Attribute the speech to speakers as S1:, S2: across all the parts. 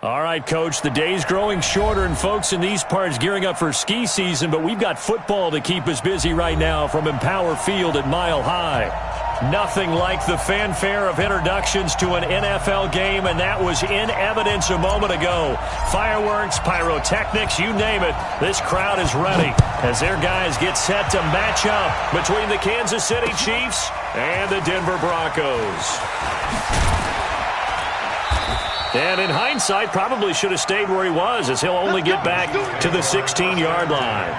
S1: All right, Coach, the day's growing shorter, and folks in these parts gearing up for ski season, but we've got football to keep us busy right now from Empower Field at Mile High. Nothing like the fanfare of introductions to an NFL game, and that was in evidence a moment ago. Fireworks, pyrotechnics, you name it, this crowd is ready as their guys get set to match up between the Kansas City Chiefs and the Denver Broncos. And in hindsight, probably should have stayed where he was, as he'll only get back to the 16-yard line.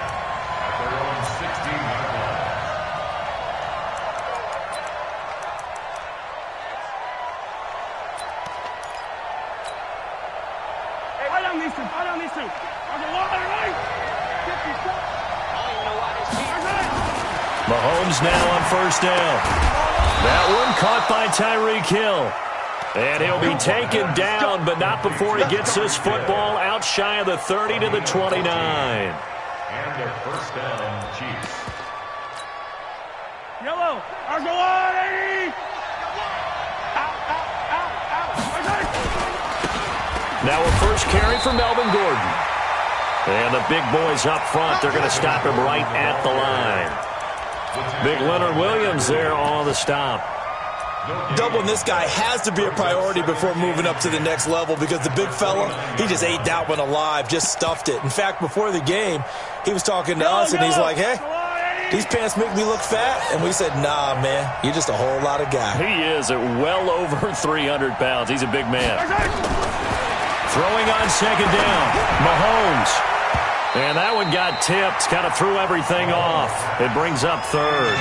S1: Mahomes now on first down. That one caught by Tyreek Hill. And he'll be taken down, but not before he gets this football out shy of the 30 to the 29.
S2: And their first down, Chiefs.
S3: Yellow, Argolani!
S1: Now a first carry for Melvin Gordon. And the big boys up front, they're going to stop him right at the line. Big Leonard Williams there on the stop.
S4: Doubling this guy has to be a priority before moving up to the next level, because the big fella, he just ate that one alive, just stuffed it. In fact, before the game, he was talking to us, and he's like, hey, these pants make me look fat. And we said, nah, man, you're just a whole lot of guy.
S1: He is at well over 300 pounds. He's a big man. Throwing on second down, Mahomes. And that one got tipped, kind of threw everything off. It brings up third.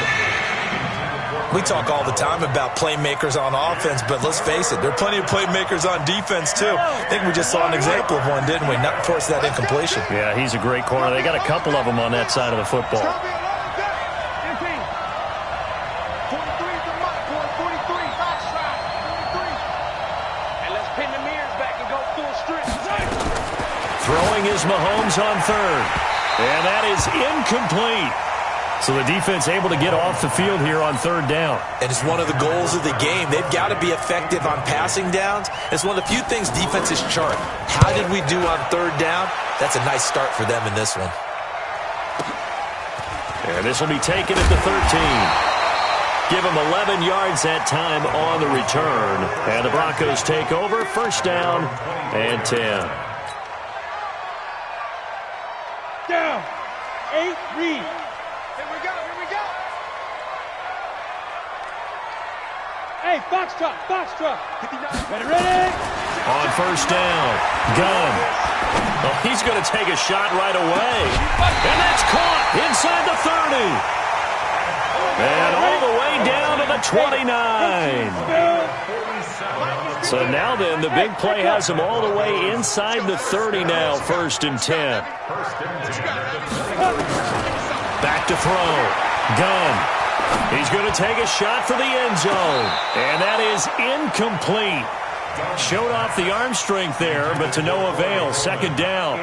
S4: We talk all the time about playmakers on offense, but let's face it, there are plenty of playmakers on defense, too. I think we just saw an example of one, didn't we? Not force that incompletion.
S1: Yeah, he's a great corner. They got a couple of them on that side of the football. Throwing is Mahomes on third. And that is incomplete. So the defense able to get off the field here on third down.
S4: And it's one of the goals of the game. They've got to be effective on passing downs. It's one of the few things defenses chart. How did we do on third down? That's a nice start for them in this one.
S1: And this will be taken at the 13. Give them 11 yards that time on the return. And the Broncos take over, first down and 10.
S3: Down. 8, read. Hey, box truck. Ready?
S1: On first down, Gunn. Oh, he's going to take a shot right away. And that's caught inside the 30. And all the way down to the 29. So now then, the big play has him all the way inside the 30 now, first and 10. Back to throw. Gunn. He's going to take a shot for the end zone. And that is incomplete. Showed off the arm strength there, but to no avail. Second down.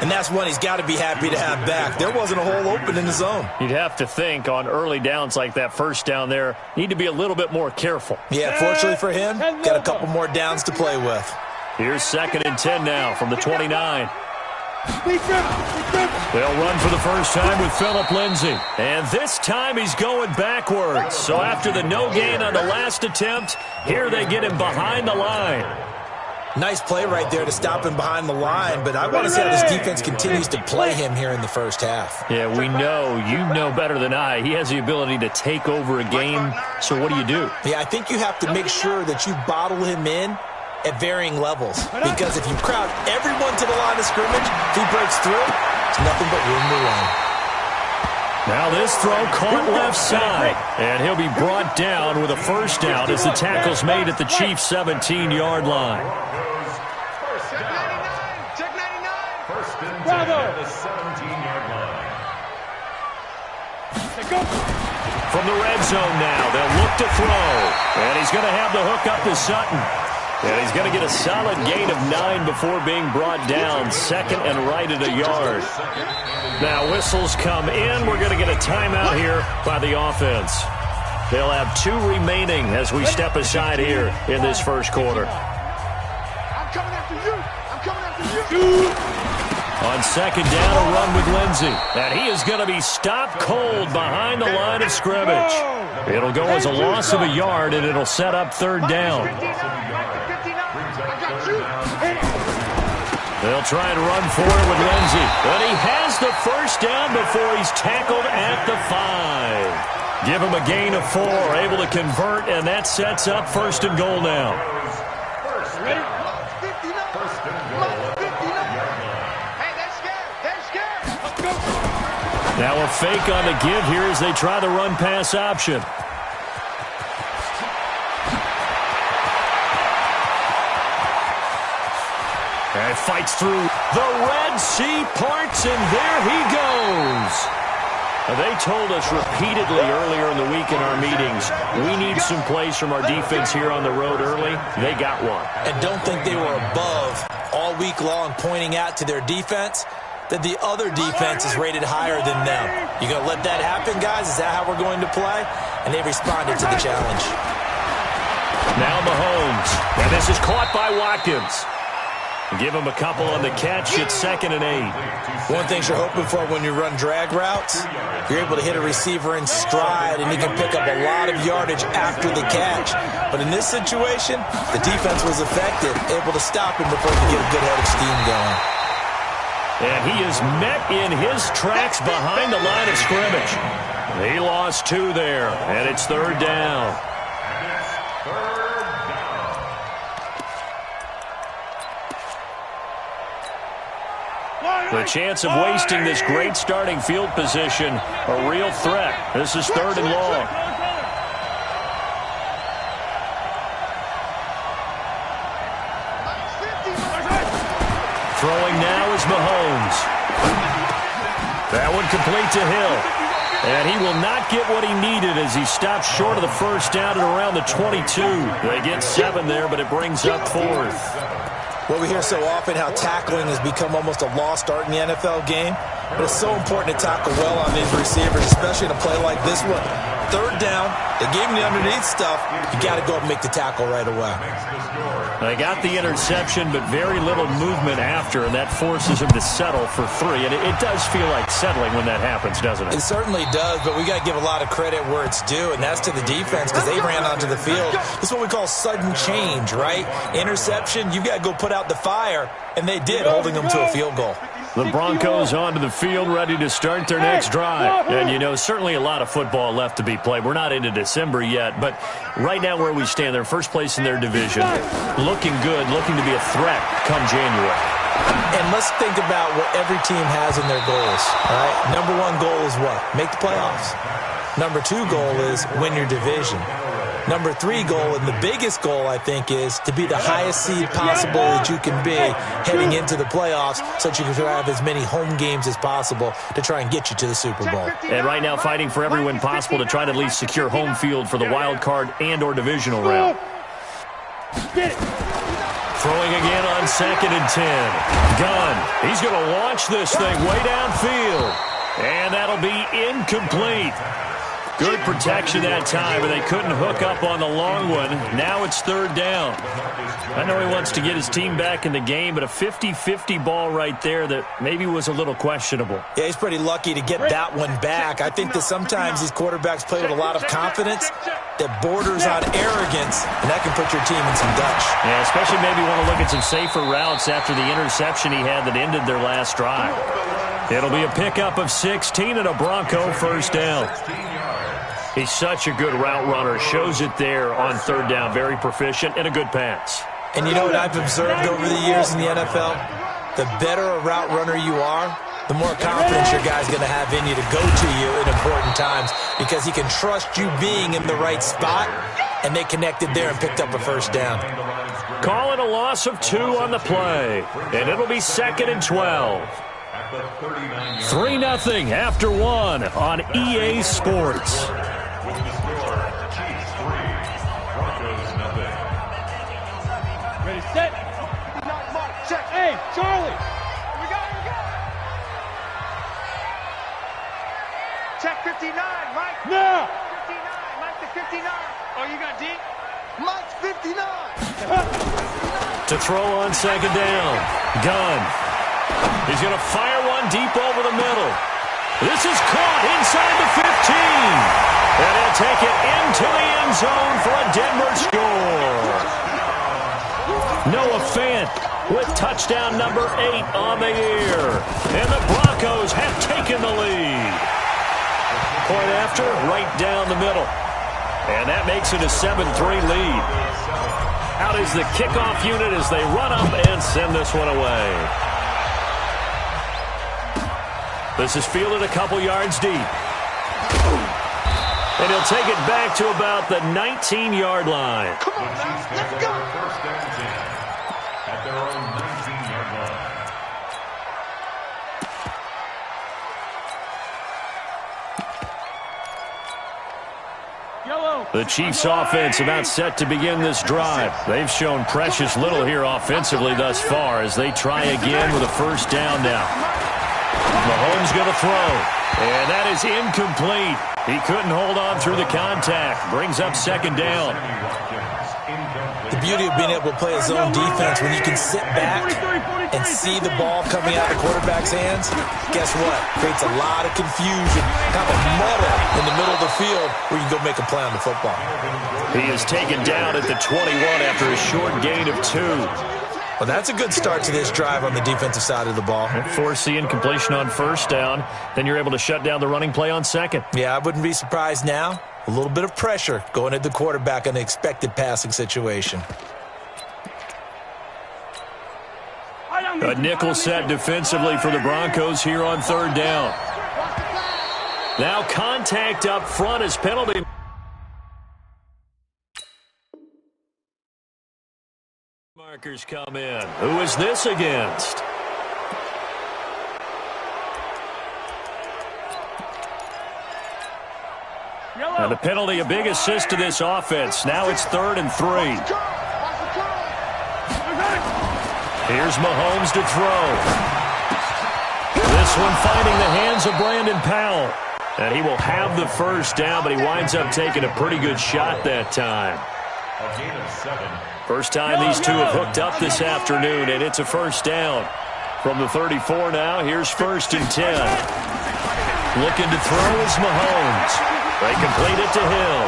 S4: And that's one he's got to be happy to have back. There wasn't a hole open in the zone.
S1: You'd have to think on early downs like that first down there, need to be a little bit more careful.
S4: Yeah, fortunately for him, got a couple more downs to play with.
S1: Here's second and 10 now from the 29. They'll run for the first time with Phillip Lindsay. And this time he's going backwards. So after the no gain on the last attempt, here they get him behind the line.
S4: Nice play right there to stop him behind the line, but I want to see how this defense continues to play him here in the first half.
S1: Yeah, we know. You know better than I. He has the ability to take over a game. So what do?
S4: Yeah, I think you have to make sure that you bottle him in at varying levels, because if you crowd everyone to the line of scrimmage, if he breaks through, it's nothing but room to run.
S1: Now this throw caught left side, and he'll be brought down with a first down as the tackle's made at the Chiefs' 17-yard line.
S2: Check 99. First and 10
S3: Bravo.
S2: at the 17-yard line.
S1: From the red zone now, they'll look to throw, and he's going to have the hook up to Sutton. And he's going to get a solid gain of 9 before being brought down. Second and right at a yard. Now whistles come in. We're going to get a timeout here by the offense. They'll have 2 remaining as we step aside here in this first quarter.
S3: I'm coming after you.
S1: On second down, a run with Lindsey. And he is going to be stopped cold behind the line of scrimmage. It'll go as a loss of a yard, and it'll set up third down. They'll try and run for it with Lindsey. But he has the first down before he's tackled at the 5. Give him a gain of 4, able to convert, and that sets up first and goal now.
S3: Ready?
S1: Now a fake on the give here as they try the run-pass option. And fights through the Red Sea parts, and there he goes. They told us repeatedly earlier in the week in our meetings, we need some plays from our defense here on the road early. They got one.
S4: And don't think they were above all week long pointing out to their defense that the other defense is rated higher than them. You going to let that happen, guys? Is that how we're going to play? And they responded to the challenge.
S1: Now Mahomes. And this is caught by Watkins. Give him a couple on the catch. It's 2nd and 8.
S4: One thing you're hoping for when you run drag routes, you're able to hit a receiver in stride, and he can pick up a lot of yardage after the catch. But in this situation, the defense was effective, able to stop him before he could get a good head of steam going.
S1: And he is met in his tracks behind the line of scrimmage. He lost 2 there, and it's third down. The chance of wasting this great starting field position, a real threat. This is 3rd and long. Throwing now is Mahomes. That one complete to Hill. And he will not get what he needed as he stops short of the first down at around the 22. They get 7 there, but it brings up 4th.
S4: Well, we hear so often how tackling has become almost a lost art in the NFL game. But it's so important to tackle well on these receivers, especially in a play like this one. Third down, they gave him the underneath stuff. You got to go and make the tackle right away.
S1: They got the interception, but very little movement after, and that forces him to settle for 3. And it does feel like settling when that happens, doesn't it?
S4: It certainly does, but we got to give a lot of credit where it's due, and that's to the defense because they ran onto the field. This is what we call sudden change, right? Interception, you got to go put out the fire, and they did, holding them to a field goal.
S1: The Broncos onto the field, ready to start their next drive. And, you know, certainly a lot of football left to be played. We're not into December yet, but right now where we stand, they're first place in their division. Looking good, looking to be a threat come January.
S4: And let's think about what every team has in their goals, all right? Number 1 goal is what? Make the playoffs. Number 2 goal is win your division. Number 3 goal, and the biggest goal, I think, is to be the highest seed possible that you can be heading into the playoffs so that you can have as many home games as possible to try and get you to the Super Bowl.
S1: And right now fighting for every win possible to try to at least secure home field for the wild card and or divisional round.
S3: Get it.
S1: Throwing again on 2nd and 10. Gunn. He's going to launch this thing way downfield. And that'll be incomplete. Good protection that time, but they couldn't hook up on the long one. Now it's third down. I know he wants to get his team back in the game, but a 50-50 ball right there that maybe was a little questionable.
S4: Yeah, he's pretty lucky to get that one back. I think that sometimes these quarterbacks play with a lot of confidence that borders on arrogance, and that can put your team in some Dutch.
S1: Yeah, especially maybe want to look at some safer routes after the interception he had that ended their last drive. It'll be a pickup of 16 and a Bronco first down. He's such a good route runner. Shows it there on third down. Very proficient and a good pass.
S4: And you know what I've observed over the years in the NFL? The better a route runner you are, the more confidence your guy's going to have in you to go to you in important times because he can trust you being in the right spot, and they connected there and picked up a first down.
S1: Call it a loss of 2 on the play, and it'll be 2nd and 12. 3-0 after 1 on EA Sports.
S3: Ready, set. Hey, Charlie.
S5: We go. Check 59, Mike.
S3: Now.
S5: 59, Mike to 59. Oh, you got D? Mike's 59.
S1: To throw on second down. Gunn. He's going to fire one deep over the middle. This is caught inside the 15. And he'll take it into the end zone for a Denver score. Noah Fant with touchdown number 8 on the year. And the Broncos have taken the lead. Point after, right down the middle. And that makes it a 7-3 lead. Out is the kickoff unit as they run up and send this one away. This is fielded a couple yards deep. And he'll take it back to about the 19-yard line.
S5: Come on, now, let's go.
S2: First down 10 at their own 19-yard line.
S1: The Chiefs offense about set to begin this drive. They've shown precious little here offensively thus far as they try again with a first down now. Mahomes going to throw. And that is incomplete. He couldn't hold on through the contact. Brings up second down.
S4: The beauty of being able to play a zone defense when you can sit back and see the ball coming out of the quarterback's hands, guess what? Creates a lot of confusion, kind of muddle in the middle of the field where you can go make a play on the football.
S1: He is taken down at the 21 after a short gain of 2.
S4: Well, that's a good start to this drive on the defensive side of the ball.
S1: Force the incompletion on first down. Then you're able to shut down the running play on second.
S4: Yeah, I wouldn't be surprised now. A little bit of pressure going at the quarterback in an expected passing situation.
S1: A nickel set defensively for the Broncos here on third down. Now contact up front as penalty. Markers come in. Who is this against? And the penalty, a big assist to this offense. Now it's 3rd and 3. Here's Mahomes to throw. This one finding the hands of Brandon Powell. And he will have the first down, but he winds up taking a pretty good shot that time.
S2: A gain of 7.
S1: First time these two have hooked up this afternoon, and it's a first down. From the 34 now, here's 1st and 10. Looking to throw is Mahomes. They complete it to Hill.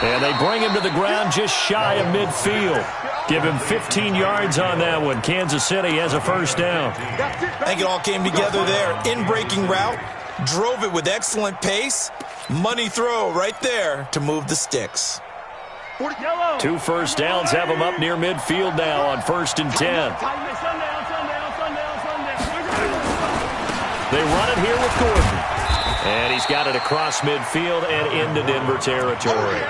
S1: And they bring him to the ground just shy of midfield. Give him 15 yards on that one. Kansas City has a first down.
S4: I think it all came together there. In-breaking route. Drove it with excellent pace. Money throw right there to move the sticks.
S1: 2 first downs have him up near midfield now on 1st and 10. They run it here with Gordon. And he's got it across midfield and into Denver territory.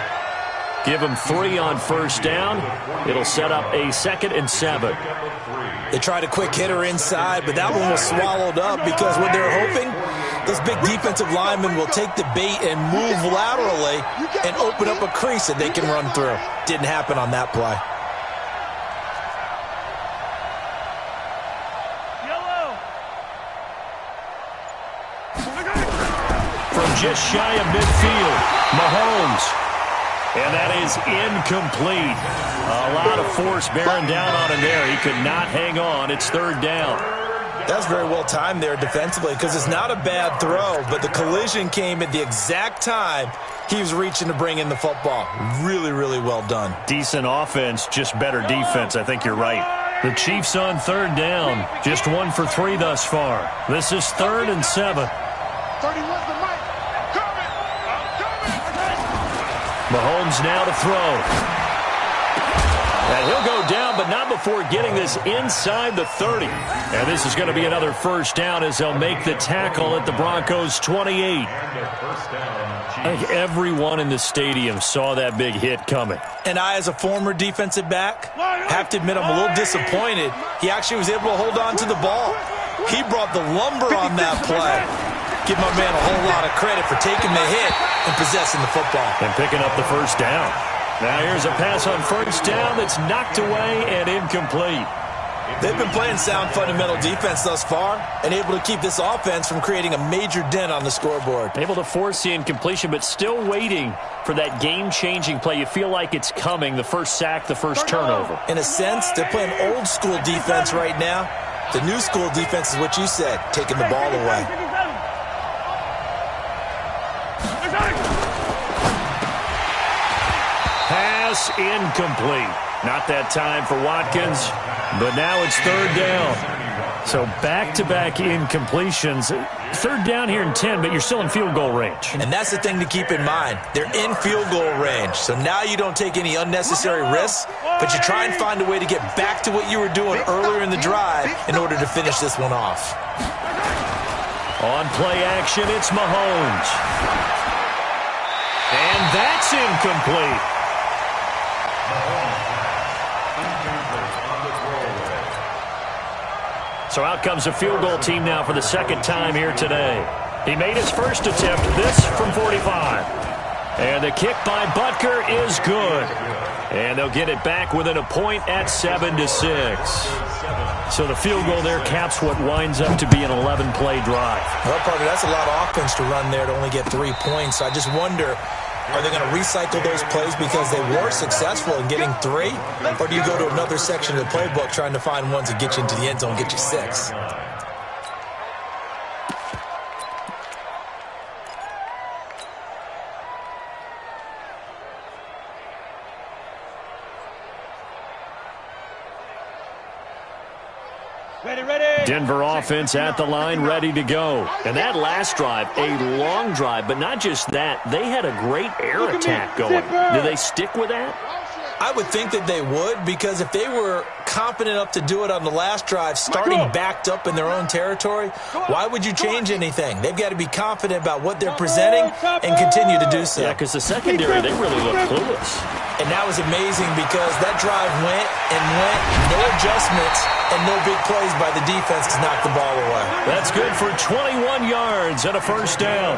S1: Give him 3 on first down. It'll set up a 2nd and 7.
S4: They tried a quick hitter inside, but that one was swallowed up because what they're hoping, those big defensive linemen will take the bait and move laterally and open up a crease that they can run through. Didn't happen on that play.
S1: From just shy of midfield, Mahomes. And that is incomplete. A lot of force bearing down on him there. He could not hang on. It's 3rd down.
S4: That's very well timed there defensively because it's not a bad throw, but the collision came at the exact time he was reaching to bring in the football. Really, really well done.
S1: Decent offense, just better defense. I think you're right. The Chiefs on 3rd down. Just 1 for 3 thus far. This is 3rd and 7.
S5: 31's the mic.
S1: Mahomes now to throw. And he'll go down, but not before getting this inside the 30. And this is going to be another first down as they'll make the tackle at the Broncos' 28. I think everyone in the stadium saw that big hit coming.
S4: And I, as a former defensive back, have to admit I'm a little disappointed. He actually was able to hold on to the ball. He brought the lumber on that play. Give my man a whole lot of credit for taking the hit and possessing the football.
S1: And picking up the first down. Now here's a pass on first down that's knocked away and incomplete.
S4: They've been playing sound fundamental defense thus far and able to keep this offense from creating a major dent on the scoreboard.
S1: Able to force the incompletion, but still waiting for that game-changing play. You feel like it's coming, the first sack, the first turnover.
S4: In a sense, they're playing old-school defense right now. The new-school defense is what you said, taking the ball away.
S1: Pass incomplete. Not that time for Watkins, but now it's third down. So back-to-back incompletions. Third down here in 10, but you're still in field goal range.
S4: And that's the thing to keep in mind. They're in field goal range. So now you don't take any unnecessary risks, but you try and find a way to get back to what you were doing earlier in the drive in order to finish this one off.
S1: On play action, it's Mahomes. And that's incomplete. So out comes a field goal team now for the second time here today. He made his first attempt, this from 45. And the kick by Butker is good. And they'll get it back within a point at 7-6. So the field goal there caps what winds up to be an 11-play drive.
S4: Well, Parker, that's a lot of offense to run there to only get 3 points. I just wonder, are they going to recycle those plays because they were successful in getting 3? Or do you go to another section of the playbook trying to find ones that get you into the end zone and get you 6?
S1: Denver offense at the line, ready to go. And that last drive, a long drive, but not just that. They had a great air attack going. Do they stick with that?
S4: I would think that they would, because if they were confident enough to do it on the last drive, starting backed up in their own territory, why would you change anything? They've got to be confident about what they're presenting and continue to do so.
S1: Yeah, because the secondary, they really look clueless.
S4: And that was amazing because that drive went and went, no adjustments, and no big plays by the defense to knock the ball away.
S1: That's good for 21 yards and a first down.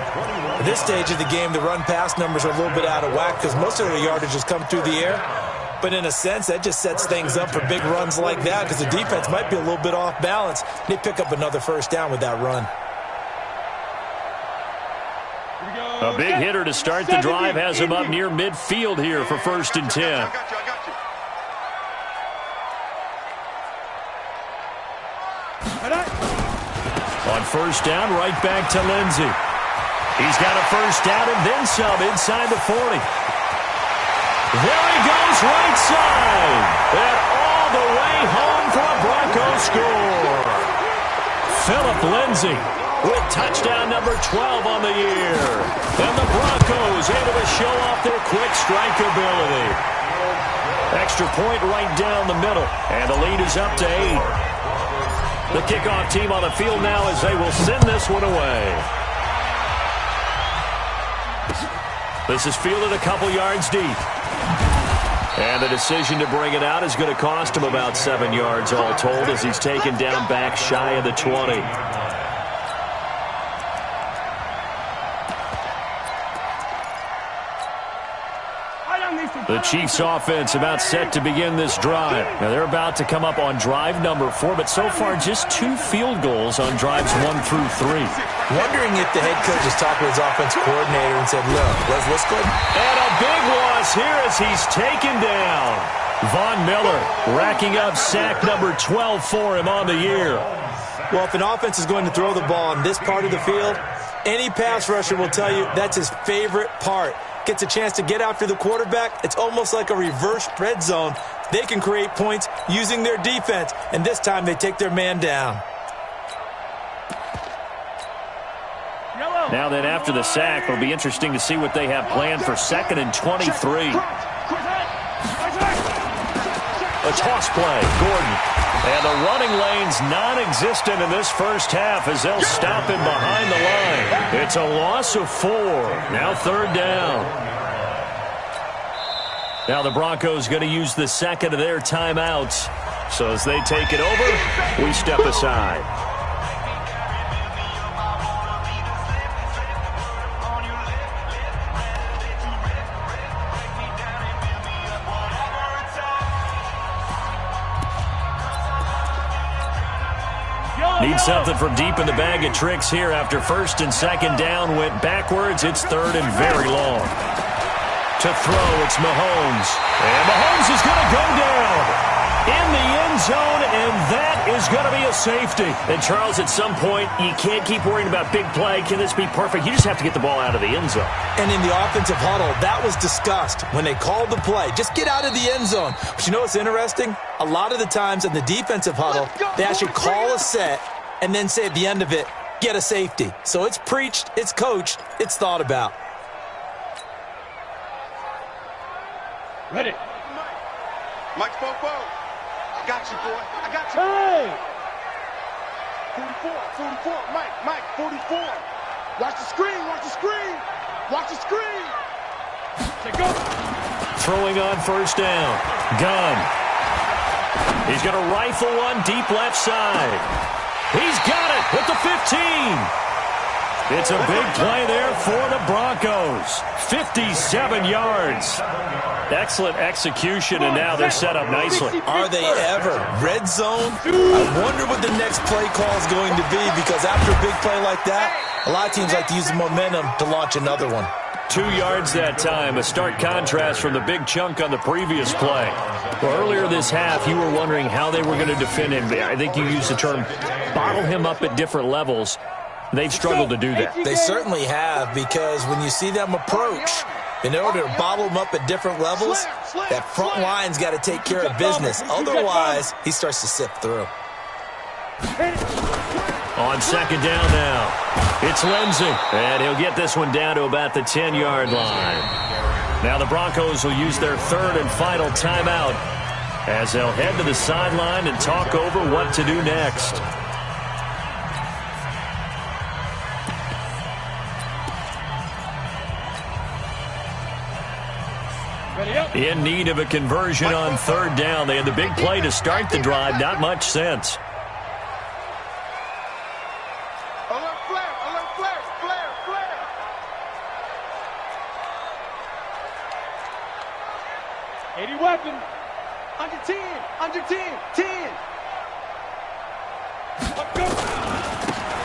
S4: At this stage of the game, the run-pass numbers are a little bit out of whack because most of the yardage has come through the air. But in a sense, that just sets things up for big runs like that because the defense might be a little bit off balance. They pick up another first down with that run.
S1: A big hitter to start the drive has him up near midfield here for 1st and 10. On first down, right back to Lindsey. He's got a first down and then some inside the 40. There he goes, right side. And all the way home for a Broncos score. Philip Lindsey with touchdown number 12 on the year. And the Broncos able to show off their quick strike ability. Extra point right down the middle. And the lead is up to 8. The kickoff team on the field now as they will send this one away. This is fielded a couple yards deep. And the decision to bring it out is going to cost him about 7 yards all told as he's taken down back shy of the 20. The Chiefs offense about set to begin this drive. Now they're about to come up on drive number 4, but so far just 2 field goals on drives 1 through 3.
S4: Wondering if the head coach has talked with his offense coordinator and said, look, let's go.
S1: And a big loss here as he's taken down. Von Miller racking up sack number 12 for him on the year.
S4: Well, if an offense is going to throw the ball on this part of the field, any pass rusher will tell you that's his favorite part. Gets a chance to get after the quarterback. It's almost like a reverse red zone. They can create points using their defense, and this time they take their man down.
S1: Now then, after the sack, it'll be interesting to see what they have planned for 2nd and 23. A toss play, Gordon. And the running lane's non-existent in this first half as they'll stop him behind the line. It's a loss of 4. Now 3rd down. Now the Broncos going to use the second of their timeouts. So as they take it over, we step aside. Need something from deep in the bag of tricks here after first and second down went backwards. It's third and very long. To throw, it's Mahomes. And Mahomes is going to go down in the end zone, and that is going to be a safety.
S6: And, Charles, at some point, you can't keep worrying about big play. Can this be perfect? You just have to get the ball out of the end zone.
S4: And in the offensive huddle, that was discussed when they called the play. Just get out of the end zone. But you know what's interesting? A lot of the times in the defensive huddle, they actually call a set and then say at the end of it, get a safety. So it's preached, it's coached, it's thought about.
S3: Ready.
S5: Mike Popo. I got you, boy. I got you.
S3: Hey!
S5: 44. Mike, 44. Watch the screen. Watch the screen.
S3: Take go.
S1: Throwing on first down. Gunn. He's going to rifle one deep left side. He's got it at the 15. It's a big play there for the Broncos. 57 yards. Excellent execution, and now they're set up nicely.
S4: Are they ever? Red zone? I wonder what the next play call is going to be, because after a big play like that, a lot of teams like to use the momentum to launch another one.
S1: 2 yards that time, a stark contrast from the big chunk on the previous play. Well, earlier this half, you were wondering how they were going to defend him. I think you used the term bottle him up at different levels. They've struggled to do that.
S4: They certainly have, because when you see them approach, in order to bottle them up at different levels, that front line's got to take care of business. Otherwise, he starts to sift through.
S1: On second down now, it's Lindsey, and he'll get this one down to about the 10-yard line. Now the Broncos will use their third and final timeout as they'll head to the sideline and talk over what to do next. In need of a conversion on third down. They had the big play to start the drive. Not much sense.
S5: Alert flare.
S3: 80 weapon.
S5: Under 10.
S3: Let's go.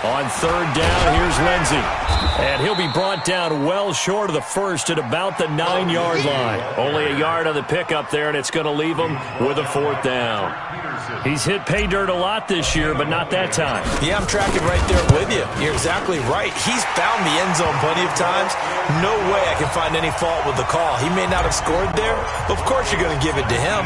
S1: On third down, here's Lindsey. And he'll be brought down well short of the first at about the 9-yard line. Only a yard on the pickup there, and it's going to leave him with a fourth down. He's hit pay dirt a lot this year, but not that time.
S4: Yeah, I'm tracking right there with you. You're exactly right. He's found the end zone plenty of times. No way I can find any fault with the call. He may not have scored there, but of course you're going to give it to him.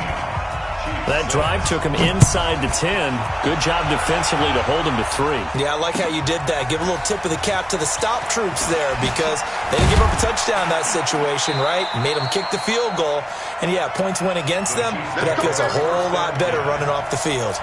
S1: That drive took him inside the 10. Good job defensively to hold him to 3.
S4: Yeah, I like how you did that. Give a little tip of the cap to the stop troops there, because they didn't give up a touchdown in that situation, right? Made them kick the field goal. And, yeah, points went against them, but that feels a whole lot better running off the field.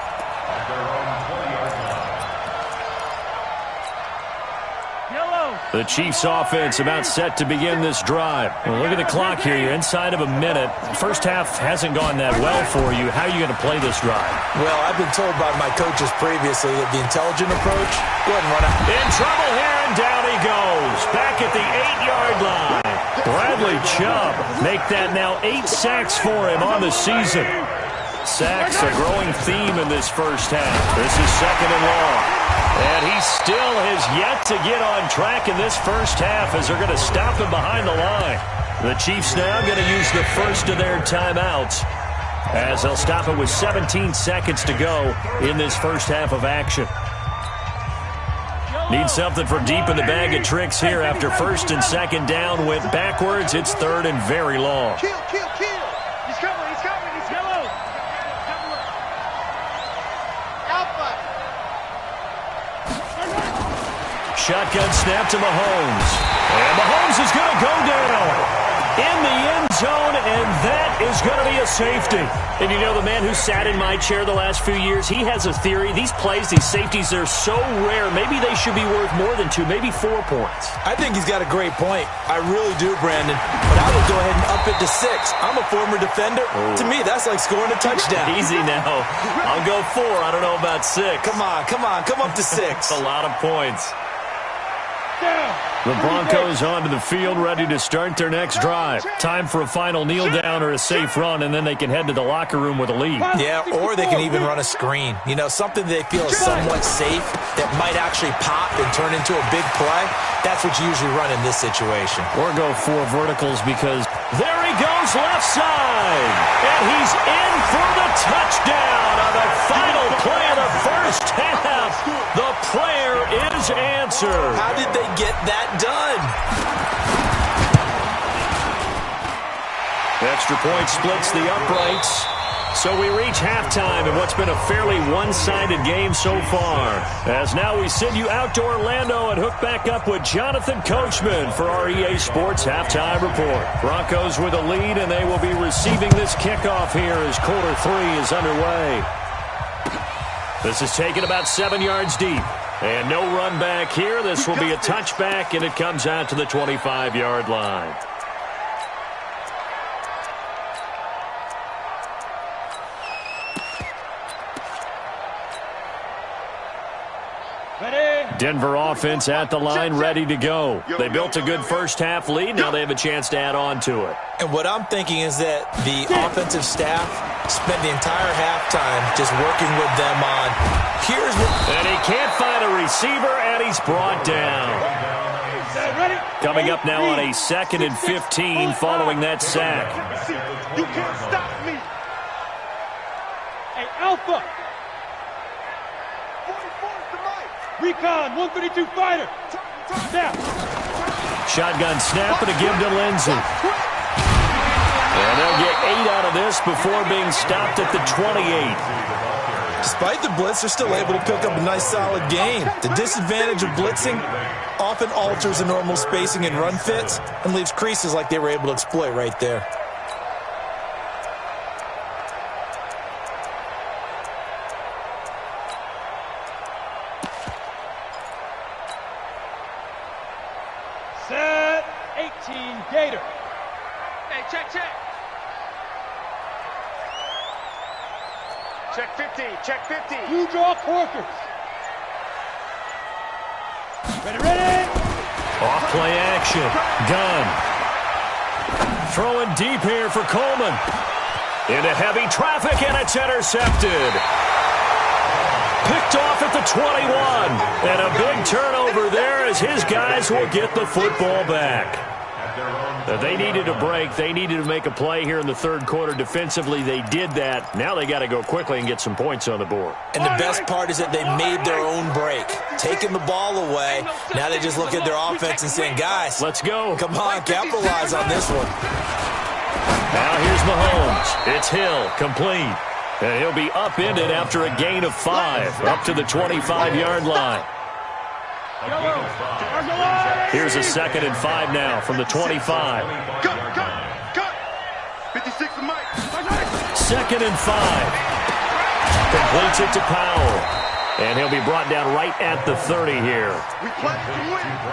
S1: The Chiefs offense about set to begin this drive. Well, look at the clock here. You're inside of a minute. First half hasn't gone that well for you. How are you going to play this drive?
S4: Well, I've been told by my coaches previously that the intelligent approach, go ahead and run out.
S1: In trouble here, and down he goes. Back at the 8-yard line. Bradley Chubb make that now 8 sacks for him on the season. Sacks a growing theme in this first half. This is second and long. And he still has yet to get on track in this first half as they're going to stop him behind the line. The Chiefs now going to use the first of their timeouts as they'll stop it with 17 seconds to go in this first half of action. Need something from deep in the bag of tricks here after first and second down went backwards. It's third and very long.
S5: Kill. He's coming.
S3: Yellow.
S5: Alpha.
S1: Shotgun snap to Mahomes. And Mahomes is going to go down in the end zone, and that is going to be a safety.
S6: And you know, the man who sat in my chair the last few years, he has a theory. These plays, these safeties, they're so rare. Maybe they should be worth more than 2, maybe 4 points.
S4: I think he's got a great point. I really do, Brandon. But I would go ahead and up it to 6. I'm a former defender. To me, that's like scoring a touchdown.
S1: Easy now. I'll go 4. I don't know about 6.
S4: Come on. Come up to 6.
S1: A lot of points.
S3: Touchdown.
S1: The Broncos onto the field, ready to start their next drive. Time for a final kneel down or a safe run, and then they can head to the locker room with a lead.
S4: Yeah, or they can even run a screen. You know, something they feel is somewhat safe that might actually pop and turn into a big play. That's what you usually run in this situation.
S1: Or go 4 verticals because there he goes left side. And he's in for the touchdown on the final play of the first half. The prayer is answered.
S4: How did they get that done?
S1: Extra point splits the uprights. So we reach halftime in what's been a fairly one-sided game so far. As now we send you out to Orlando and hook back up with Jonathan Coachman for our EA Sports Halftime Report. Broncos with a lead, and they will be receiving this kickoff here as quarter 3 is underway. This is taken about 7 yards deep. And no run back here. This will be a touchback, and it comes out to the 25-yard line. Denver offense at the line, ready to go. They built a good first-half lead. Now they have a chance to add on to it.
S4: And what I'm thinking is that the offensive staff spent the entire halftime just working with them on, here's what...
S1: And he can't find a receiver, and he's brought down. Coming up now on a 2nd and 15 following that sack.
S5: You can't stop me.
S3: Hey, Alpha. Recon, 132 fighter. Snap.
S1: Shotgun snap and a give to Lindsey. And they'll get 8 out of this before being stopped at the 28.
S4: Despite the blitz, they're still able to pick up a nice solid gain. The disadvantage of blitzing often alters the normal spacing and run fits and leaves creases like they were able to exploit right there.
S3: Set 18 Gator.
S5: Hey, check. Check 50.
S3: Blue draw quarters. Ready.
S1: Off play action. Gunn. Throwing deep here for Coleman. Into heavy traffic, and it's intercepted. Picked off at the 21. And a big turnover there as his guys will get the football back. They needed a break. They needed to make a play here in the third quarter defensively. They did that. Now they got to go quickly and get some points on the board.
S4: And the best part is that they made their own break. Taking the ball away. Now they just look at their offense and saying, guys,
S1: let's go.
S4: Come on, capitalize on this one.
S1: Now here's Mahomes. It's Hill, complete. And he'll be upended after a gain of 5, up to the 25-yard line. Here's a 2nd and 5 now from the 25.
S5: Cut. 56 to Mike.
S1: 2nd and 5. Completes it to Powell. And he'll be brought down right at the 30 here.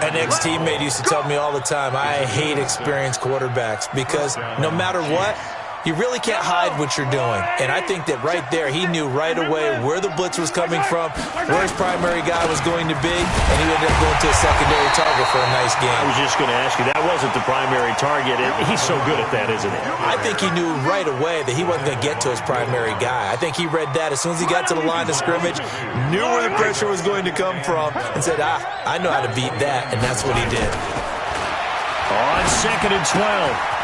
S4: An ex-teammate used to tell me all the time, I hate experienced quarterbacks because no matter what, you really can't hide what you're doing. And I think that right there, he knew right away where the blitz was coming from, where his primary guy was going to be, and he ended up going to a secondary target for a nice game.
S1: I was just going to ask you, that wasn't the primary target. He's so good at that, isn't he?
S4: I think he knew right away that he wasn't going to get to his primary guy. I think he read that as soon as he got to the line of scrimmage, knew where the pressure was going to come from, and said, I know how to beat that, and that's what he did.
S1: On 2nd and 12,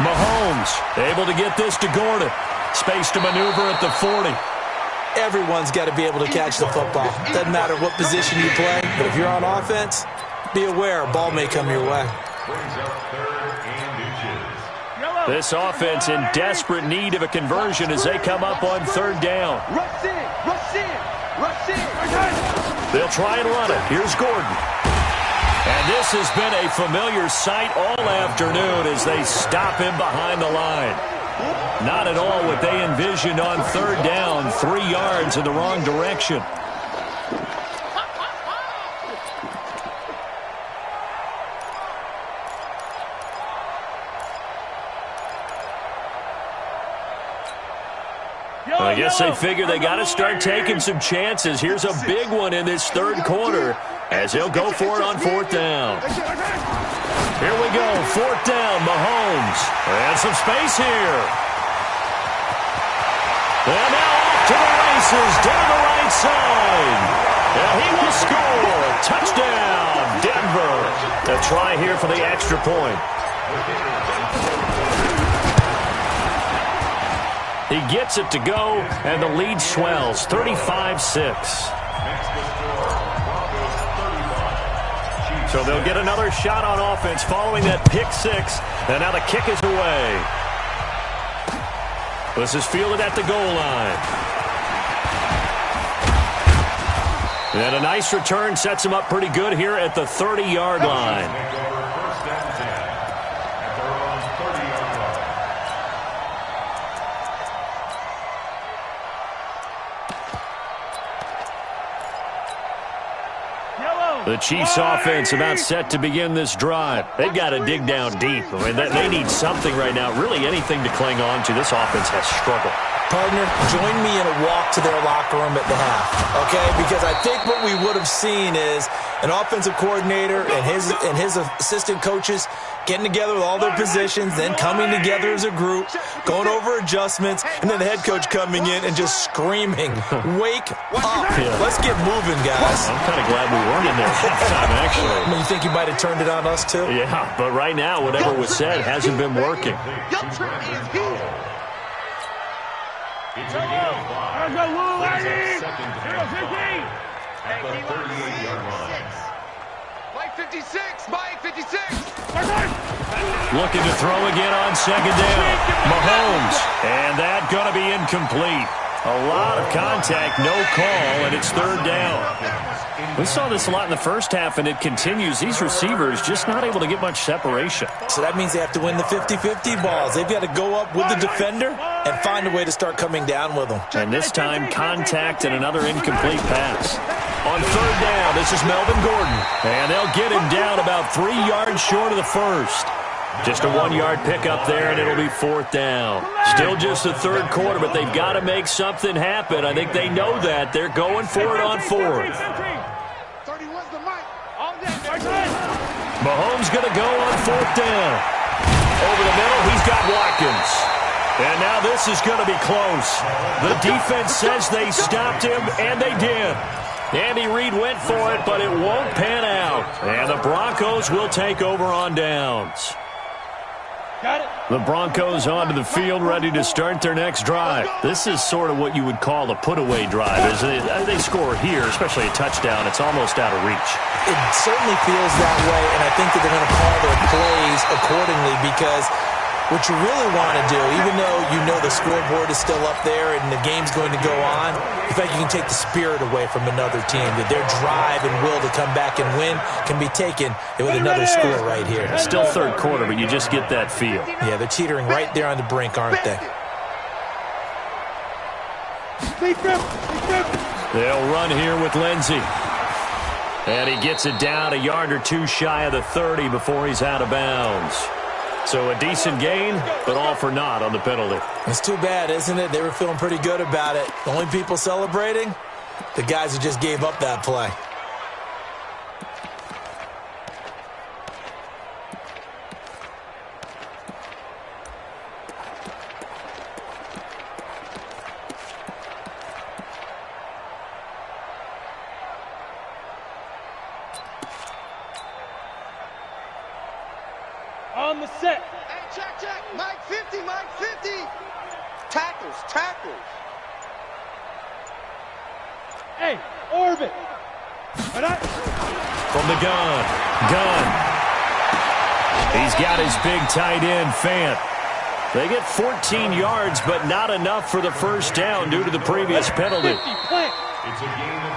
S1: Mahomes able to get this to Gordon. Space to maneuver at the 40.
S4: Everyone's got to be able to catch the football. Doesn't matter what position you play, but if you're on offense, be aware a ball may come your way.
S1: This offense in desperate need of a conversion as they come up on 3rd down.
S5: Rush in.
S1: They'll try and run it. Here's Gordon. And this has been a familiar sight all afternoon as they stop him behind the line. Not at all what they envisioned on 3rd down, 3 yards in the wrong direction. I guess they figure they got to start taking some chances. Here's a big one in this third quarter. as he'll go for it on 4th down. Here we go, 4th down, Mahomes. And some space here. And now off to the races, down the right side. And he will score. Touchdown, Denver. A try here for the extra point. He gets it to go, and the lead swells, 35-6. So they'll get another shot on offense following that pick 6. And now the kick is away. This is fielded at the goal line. And a nice return sets him up pretty good here at the 30-yard line. The Chiefs offense about set to begin this drive. They've got to dig down deep. I mean, they need something right now, really anything to cling on to. This offense has struggled.
S4: Partner, join me in a walk to their locker room at the half, okay? Because I think what we would have seen is an offensive coordinator and his assistant coaches getting together with all their positions, then coming together as a group, going over adjustments, and then the head coach coming in and just screaming, "Wake up.
S1: Yeah.
S4: Let's get moving, guys."
S1: I'm kind of glad we weren't in there halftime, actually.
S4: I mean, you think you might have turned it on us, too?
S1: Yeah, but right now, whatever was said hasn't been working.
S2: It's a game of 5. At the 38-yard line.
S5: Mike 56, Mike 56.
S1: Looking to throw again on 2nd down. Mahomes. And that going to be incomplete. A lot of contact, no call, and it's 3rd down. We saw this a lot in the first half, and it continues. These receivers just not able to get much separation.
S4: So that means they have to win the 50-50 balls. They've got to go up with the defender and find a way to start coming down with them.
S1: And this time, contact and another incomplete pass. On 3rd down, this is Melvin Gordon. And they'll get him down about 3 yards short of the first. Just a 1-yard pickup there, and it'll be 4th down. Still just the 3rd quarter, but they've got to make something happen. I think they know that. They're going for it on 4th. Mahomes going to go on 4th down. Over the middle, he's got Watkins. And now this is going to be close. The defense says they stopped him, and they did. Andy Reid went for it, but it won't pan out. And the Broncos will take over on downs. The Broncos onto the field, ready to start their next drive. This is sort of what you would call a put-away drive. As they score here, especially a touchdown, it's almost out of reach.
S4: It certainly feels that way, and I think that they're going to call their plays accordingly, because what you really want to do, even though you know the scoreboard is still up there and the game's going to go on, in fact, you can take the spirit away from another team, that their drive and will to come back and win can be taken with another score right here.
S1: Still 3rd quarter, but you just get that feel.
S4: Yeah, they're teetering right there on the brink, aren't they?
S1: They'll run here with Lindsey. And he gets it down a yard or 2 shy of the 30 before he's out of bounds. So a decent gain, but all for naught on the penalty.
S4: It's too bad, isn't it? They were feeling pretty good about it. The only people celebrating, the guys who just gave up that play.
S3: On the set.
S5: Hey, check. Mike 50, Mike 50. Tackles.
S3: Hey, orbit.
S1: From the gun. He's got his big tight end, Fant. They get 14 yards, but not enough for the first down due to the previous penalty.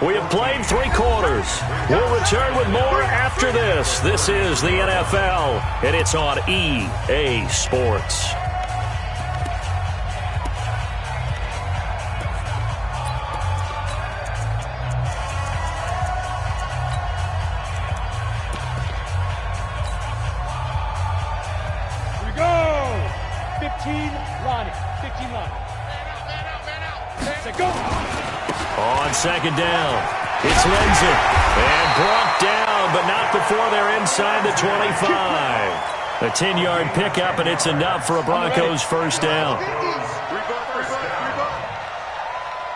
S1: We have played 3 quarters. We'll return with more after this. This is the NFL, and it's on EA Sports.
S3: Here we go. 15 Lonnie. Man out. Say go.
S1: On 2nd down, It's Lindsay. And brought down, but not before they're inside the 25. A 10-yard pickup, and it's enough for a Broncos first down.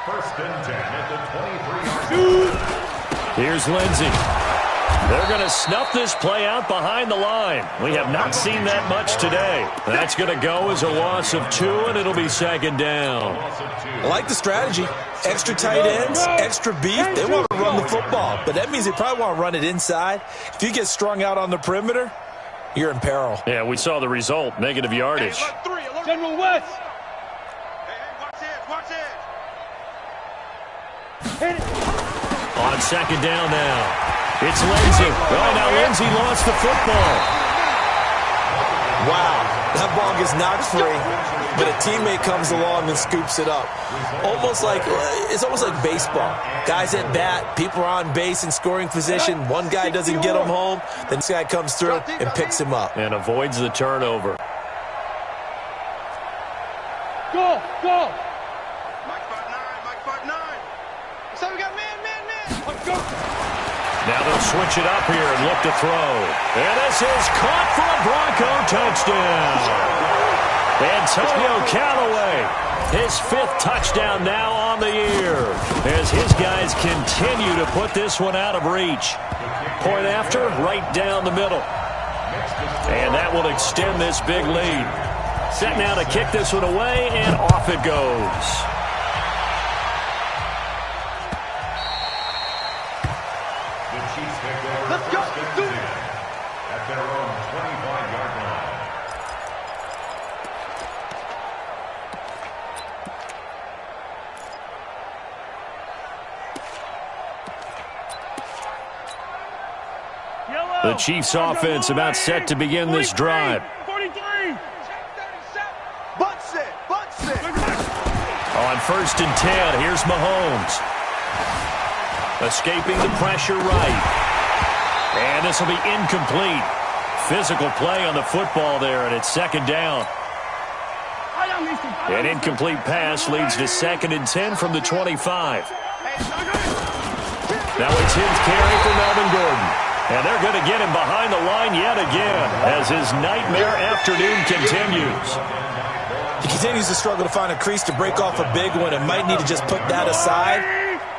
S2: First and 10 at the 23-yard line.
S1: Here's Lindsay. They're going to snuff this play out behind the line. We have not seen that much today. That's going to go as a loss of 2, and it'll be second down.
S4: I like the strategy. Extra tight ends, extra beef. They want to run the football, but that means they probably want to run it inside. If you get strung out on the perimeter, you're in peril.
S1: Yeah, we saw the result, negative yardage.
S3: General West.
S5: Watch it.
S3: Hit it.
S1: On second down now. It's Lindsay. Oh, now Lindsay lost the football.
S4: Wow, that ball gets knocked free, but a teammate comes along and scoops it up. It's almost like baseball. Guys at bat, people are on base in scoring position. One guy doesn't get him home, then this guy comes through and picks him up.
S1: And avoids the turnover.
S3: Go.
S5: Mike 5'9". So we got man.
S3: Let's go.
S1: Now they'll switch it up here and look to throw. And this is caught for a Bronco touchdown. Antonio Callaway, his 5th touchdown now on the year, as his guys continue to put this one out of reach. Point after, right down the middle. And that will extend this big lead. Set now to kick this one away, and off it goes.
S5: Let's go. Do it.
S2: At their own 25-yard line.
S1: The Chiefs offense about set to begin this drive.
S3: 43.
S5: Butt set.
S1: On first and 10, here's Mahomes. Escaping the pressure right. And this will be incomplete. Physical play on the football there, and it's second down. An incomplete pass leads to second and 10 from the 25. Now it's his carry for Melvin Gordon. And they're going to get him behind the line yet again as his nightmare afternoon continues.
S4: He continues to struggle to find a crease to break off a big one and might need to just put that aside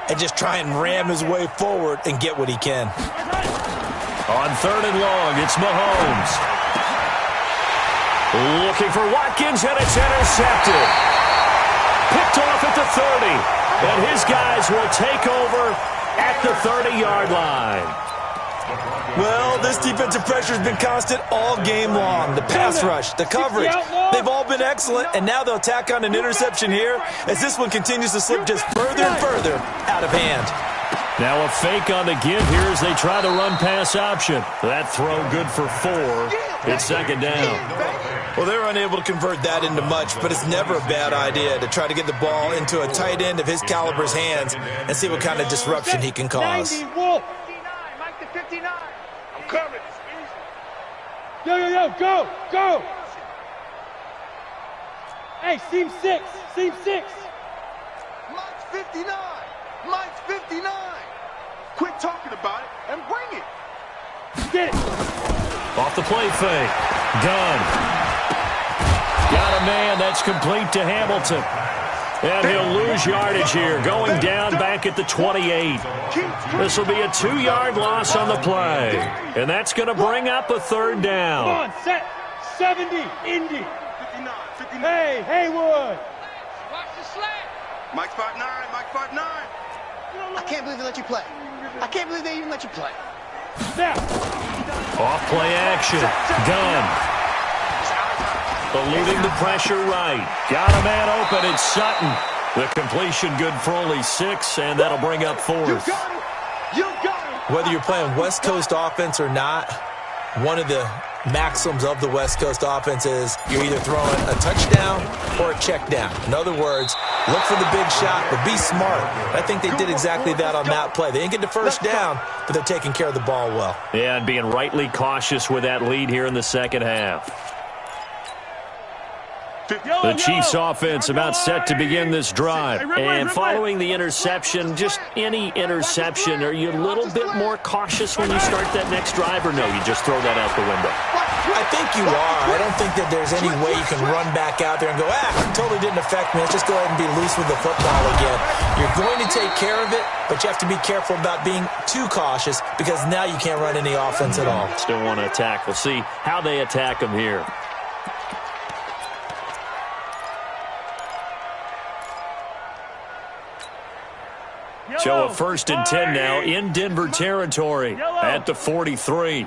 S4: and just try and ram his way forward and get what he can.
S1: On third and long, it's Mahomes. Looking for Watkins, and it's intercepted. Picked off at the 30. And his guys will take over at the 30-yard line.
S4: Well, this defensive pressure has been constant all game long. The pass rush, the coverage, they've all been excellent, and now they'll tack on an interception here as this one continues to slip just further and further out of hand.
S1: Now a fake on the give here as they try the run-pass option. That throw good for 4. It's second down.
S4: Well, they were unable to convert that into much, but it's never a bad idea to try to get the ball into a tight end of his caliber's hands and see what kind of disruption he can cause.
S3: 90, Wolf.
S5: Mike to 59. I'm coming.
S3: Yo, go. Hey, seam 6.
S5: Mike's 59. Mike's 59. Quit talking about it and bring it.
S3: Get it.
S1: Off the play fake. Gunn. Got a man. That's complete to Hamilton. And he'll lose yardage here, going down back at the 28. This will be a 2-yard loss on the play. And that's going to bring up a third down.
S3: Come on, set. 70, Indy.
S5: 59.
S3: Hey, Haywood.
S5: Watch the slant. Mike's 5'9". Mike 5'9". I can't believe they let you play. I can't believe they even let you play.
S3: Now.
S1: Off play action. Gunn. Eluding the pressure right. Got a man open. It's Sutton. The completion good for only 6, and that'll bring up 4th.
S5: You got it.
S4: Whether you're playing West Coast offense or not, one of the maxims of the West Coast offense is you're either throwing a touchdown or a check down. In other words, look for the big shot, but be smart. I think they did exactly that on that play. They didn't get the first down, but they're taking care of the ball well.
S1: Yeah, and being rightly cautious with that lead here in the second half. The Chiefs offense about set to begin this drive.
S6: And following the interception, just any interception, are you a little bit more cautious when you start that next drive, or no, you just throw that out the window?
S4: I think you are. I don't think that there's any way you can run back out there and go, totally didn't affect me. Let's just go ahead and be loose with the football again. You're going to take care of it, but you have to be careful about being too cautious because now you can't run any offense at all.
S6: Still want to attack. We'll see how they attack them here.
S1: So a 1st and 10 now in Denver territory at the 43.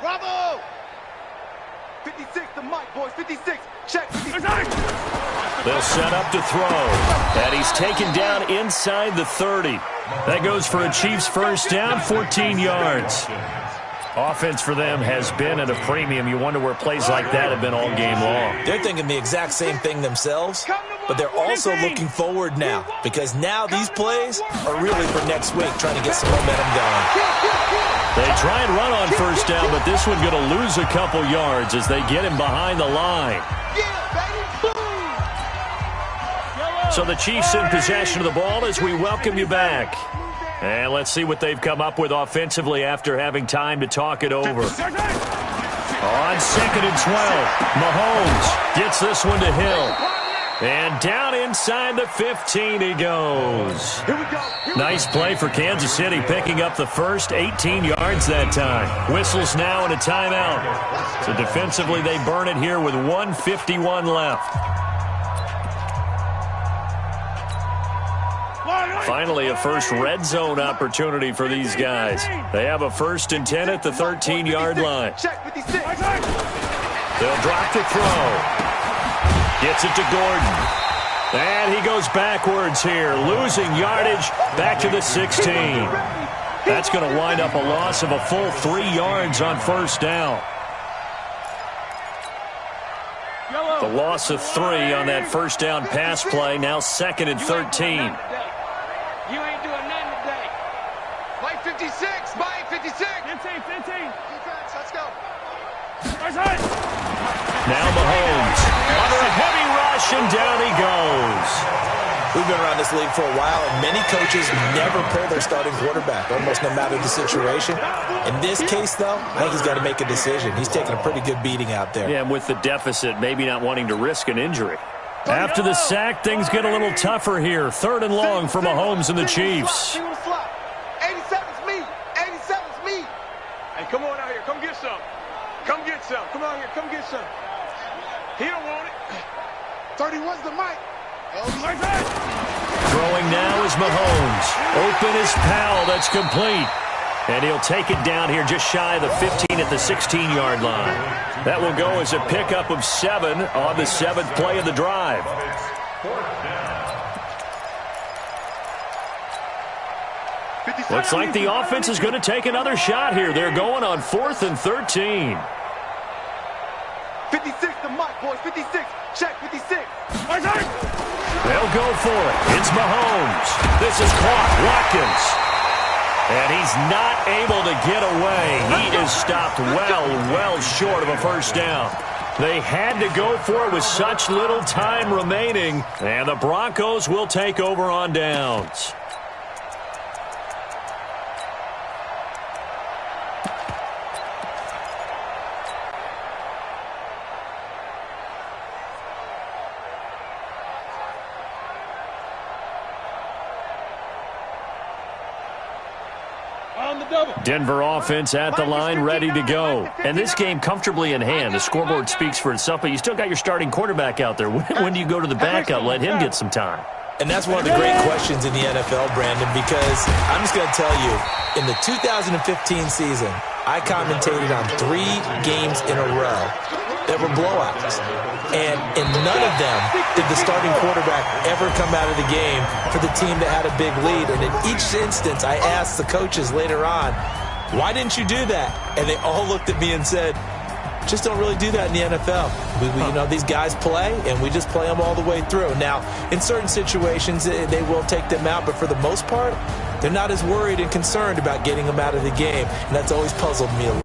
S5: Bravo! 56, the mic, boys. 56. Check. 56.
S1: They'll set up to throw. And he's taken down inside the 30. That goes for a Chiefs first down, 14 yards. Offense for them has been at a premium. You wonder where plays like that have been all game long.
S4: They're thinking the exact same thing themselves, but they're also looking forward now because now these plays are really for next week, trying to get some momentum going.
S1: They try and run on first down, but this one going to lose a couple yards as they get him behind the line. So the Chiefs in possession of the ball as we welcome you back. And let's see what they've come up with offensively after having time to talk it over. On 2nd and 12, Mahomes gets this one to Hill. And down inside the 15 he goes. Nice play for Kansas City, picking up the first, 18 yards that time. Whistles now and a timeout. So defensively they burn it here with 1:51 left. Finally, a first red zone opportunity for these guys. They have a 1st and 10 at the 13-yard line. They'll drop the throw. Gets it to Gordon. And he goes backwards here, losing yardage back to the 16. That's going to wind up a loss of a full 3 yards on first down. The loss of 3 on that first down pass play, now 2nd and 13.
S5: You ain't doing nothing today. Play 56. Play 56. 15. Defense, let's go.
S1: Now Mahomes under a heavy rush, and down he goes.
S4: We've been around this league for a while, and many coaches never pull their starting quarterback, almost no matter the situation. In this case, though, I think he's got to make a decision. He's taking a pretty good beating out there.
S1: Yeah, and with the deficit, maybe not wanting to risk an injury. After the sack, things get a little tougher here. 3rd and long for Mahomes and the Chiefs.
S5: 87's me. 87's me. Hey, come on out here. Come get some. Come get some. Come out here. Come get some. He don't want it. 31's the mic.
S1: Throwing now is Mahomes. Open is Powell. That's complete. And he'll take it down here just shy of the 15 at the 16-yard line. That will go as a pickup of 7 on the 7th play of the drive. Looks like the offense is going to take another shot here. They're going on 4th and 13.
S5: 56, the mic, boys. 56. Check 56.
S1: They'll go for it. It's Mahomes. This is caught. Watkins. And he's not able to get away. He is stopped well short of a first down. They had to go for it with such little time remaining. And the Broncos will take over on downs. Denver offense at the line, ready to go. And this game comfortably in hand. The scoreboard speaks for itself, but you still got your starting quarterback out there. When do you go to the backup? Let him get some time.
S4: And that's one of the great questions in the NFL, Brandon, because I'm just going to tell you, in the 2015 season, I commentated on 3 games in a row that were blowouts. And in none of them did the starting quarterback ever come out of the game for the team that had a big lead. And in each instance, I asked the coaches later on, why didn't you do that? And they all looked at me and said, just don't really do that in the NFL. You know, these guys play, and we just play them all the way through. Now, in certain situations, they will take them out, but for the most part, they're not as worried and concerned about getting them out of the game, and that's always puzzled me a